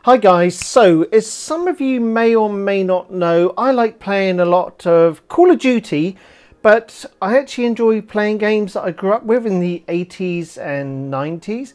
Hi guys, so as some of you may or may not know, I like playing a lot of Call of Duty, but I actually enjoy playing games that I grew up with in the 80s and 90s,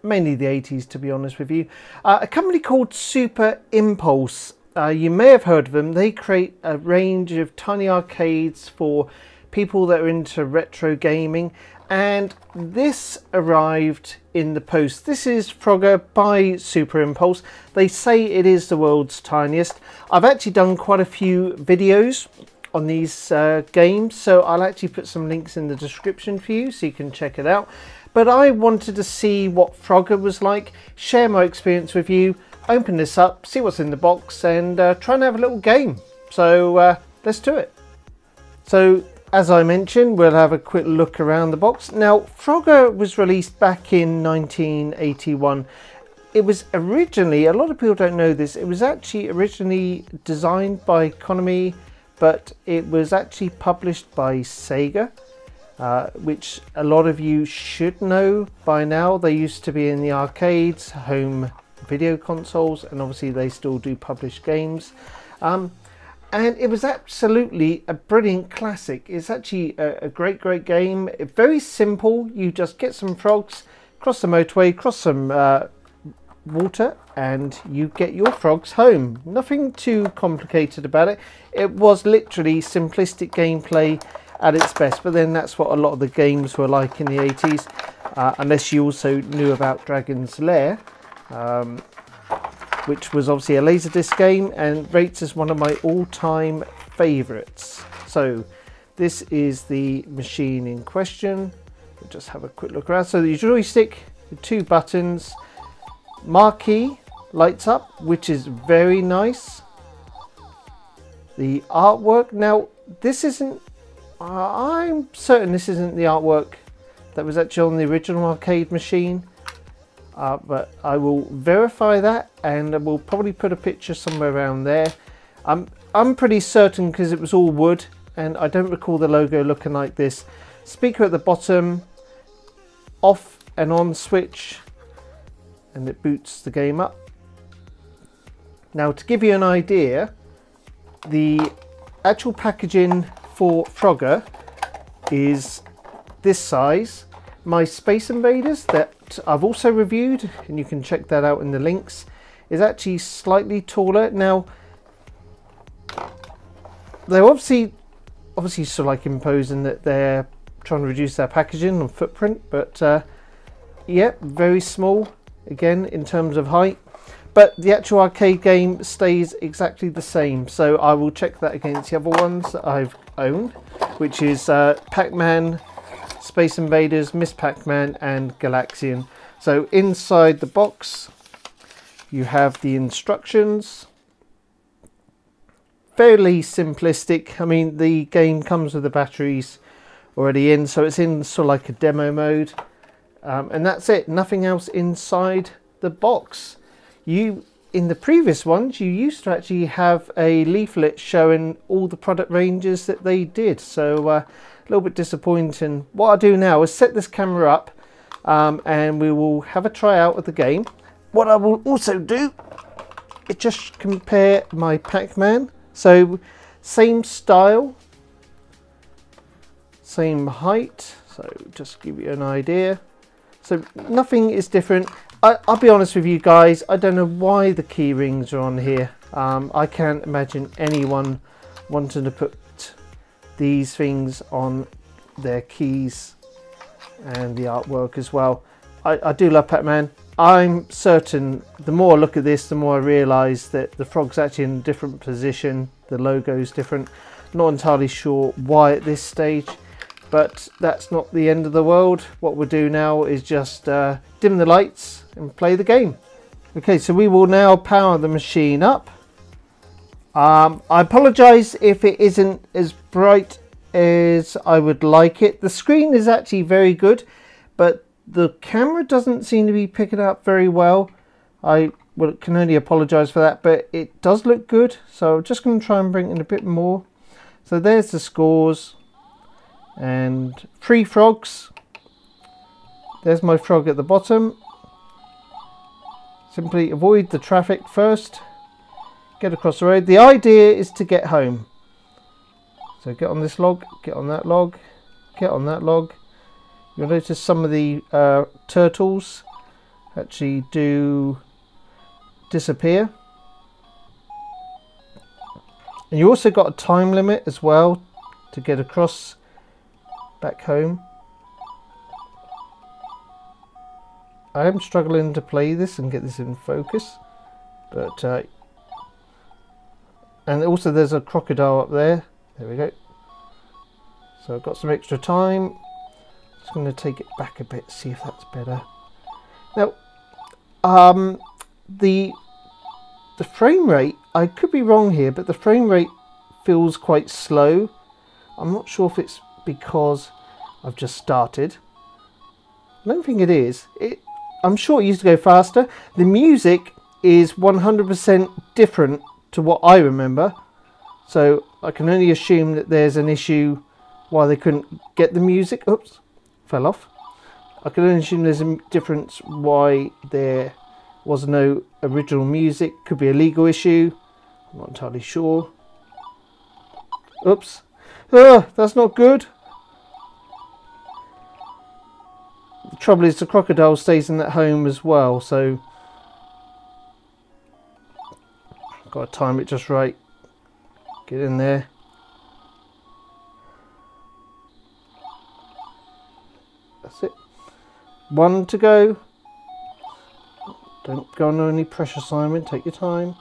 mainly the 80s to be honest with you. A company called Super Impulse, you may have heard of them. They create a range of tiny arcades for people that are into retro gaming, and this arrived in the post. This is Frogger by Super Impulse. They say it is the world's tiniest. I've actually done quite a few videos on these games, so I'll actually put some links in the description for you so you can check it out. But I wanted to see what Frogger was like, share my experience with you, open this up, see what's in the box, and try and have a little game. So let's do it. So as I mentioned, we'll have a quick look around the box. Now, Frogger was released back in 1981. It was originally, a lot of people don't know this, it was actually originally designed by Konami, but it was actually published by Sega, which a lot of you should know by now. They used to be in the arcades, home video consoles, and obviously they still do publish games. And it was absolutely a brilliant classic. It's actually a great game. It's very simple. You just get some frogs, cross the motorway, cross some water, and you get your frogs home. Nothing too complicated about it. It was literally simplistic gameplay at its best, but then that's what a lot of the games were like in the 80s, unless you also knew about Dragon's Lair, which was obviously a Laserdisc game and rates as one of my all-time favourites. So this is the machine in question. We'll just have a quick look around. So the joystick, the two buttons, marquee lights up, which is very nice. The artwork, now this isn't, I'm certain this isn't the artwork that was actually on the original arcade machine. But I will verify that, and we'll probably put a picture somewhere around there. I'm pretty certain because it was all wood, and I don't recall the logo looking like this. Speaker at the bottom, off and on switch, and it boots the game up. Now, to give you an idea, the actual packaging for Frogger is this size. My Space Invaders that I've also reviewed, and you can check that out in the links, is actually slightly taller. Now, they're obviously sort of like imposing that they're trying to reduce their packaging and footprint, but yeah, very small again in terms of height. But the actual arcade game stays exactly the same, so I will check that against the other ones that I've owned, which is Pac-Man, Space Invaders, Miss Pac-Man and Galaxian. So inside the box you have the instructions. Fairly simplistic. I mean, the game comes with the batteries already in, so it's in sort of like a demo mode, and that's it. Nothing else inside the box. In the previous ones you used to actually have a leaflet showing all the product ranges that they did, so a little bit disappointing. What I'll do now is set this camera up, and we will have a try out of the game. What I will also do is just compare my Pac-Man. So same style, same height, so just give you an idea. So nothing is different. I'll be honest with you guys, I don't know why the key rings are on here. I can't imagine anyone wanting to put these things on their keys, and the artwork as well. I do love Pac-Man. I'm certain the more I look at this, the more I realise that the frog's actually in a different position. The logo's different. Not entirely sure why at this stage, but that's not the end of the world. What we'll do now is just dim the lights and play the game. Okay, so we will now power the machine up. I apologise if it isn't as bright as I would like it. The screen is actually very good, but the camera doesn't seem to be picking up very well. I can only apologise for that, but it does look good, so I'm just going to try and bring it in a bit more. So there's the scores, and 3 frogs. There's my frog at the bottom. Simply avoid the traffic first. Get across the road. The idea is to get home. So get on this log, get on that log, get on that log. You'll notice some of the turtles actually do disappear. And you also got a time limit as well to get across back home. I am struggling to play this and get this in focus, but and also there's a crocodile up there. There we go. So I've got some extra time. Just going to take it back a bit, see if that's better. Now, the frame rate, I could be wrong here, but the frame rate feels quite slow. I'm not sure if it's because I've just started. I don't think it is. I'm sure it used to go faster. The music is 100% different to what I remember. So I can only assume that there's an issue why they couldn't get the music. Oops, fell off. I can only assume there's a difference why there was no original music. Could be a legal issue. I'm not entirely sure. Oops. That's not good. The trouble is the crocodile stays in that home as well, so got to time it just right. Get in there. That's it. One to go. Don't go under any pressure, Simon. Take your time.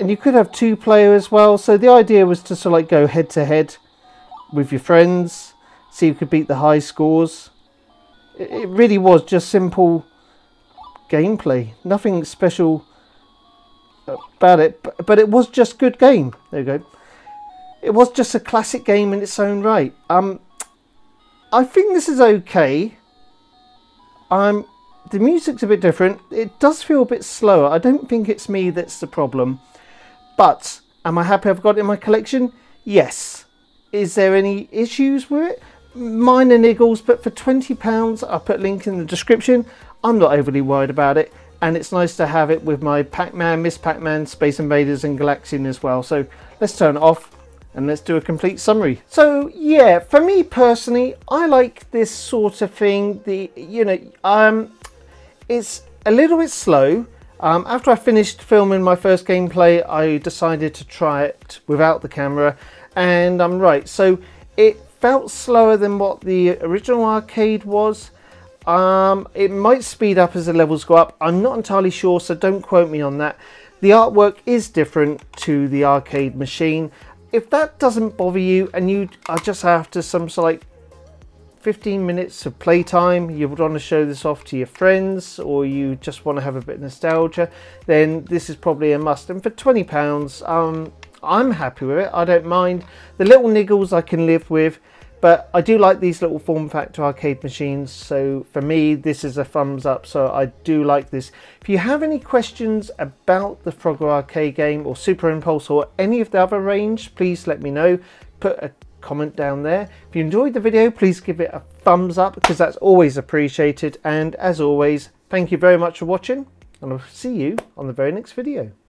And you could have 2 player as well. So the idea was to sort of like go head to head with your friends. See who could beat the high scores. It really was just simple gameplay. Nothing special about it. But it was just good game. There you go. It was just a classic game in its own right. I think this is okay. The music's a bit different. It does feel a bit slower. I don't think it's me that's the problem. But am I happy I've got it in my collection? Yes. Is there any issues with it? Minor niggles, but for £20, I'll put a link in the description. I'm not overly worried about it. And it's nice to have it with my Pac-Man, Miss Pac-Man, Space Invaders and Galaxian as well. So let's turn it off and let's do a complete summary. So yeah, for me personally, I like this sort of thing. It's a little bit slow. After I finished filming my first gameplay, I decided to try it without the camera, and I'm right. So it felt slower than what the original arcade was. It might speed up as the levels go up. I'm not entirely sure, so don't quote me on that. The artwork is different to the arcade machine. If that doesn't bother you and you are just after some sort of like 15 minutes of playtime, you would want to show this off to your friends, or you just want to have a bit of nostalgia, then this is probably a must. And for £20, I'm happy with it. I don't mind. The little niggles I can live with, but I do like these little form factor arcade machines. So for me, this is a thumbs up. So I do like this. If you have any questions about the Frogger arcade game or Super Impulse or any of the other range, please let me know. Put a comment down there. If you enjoyed the video, please give it a thumbs up, because that's always appreciated. And as always, thank you very much for watching, and I'll see you on the very next video.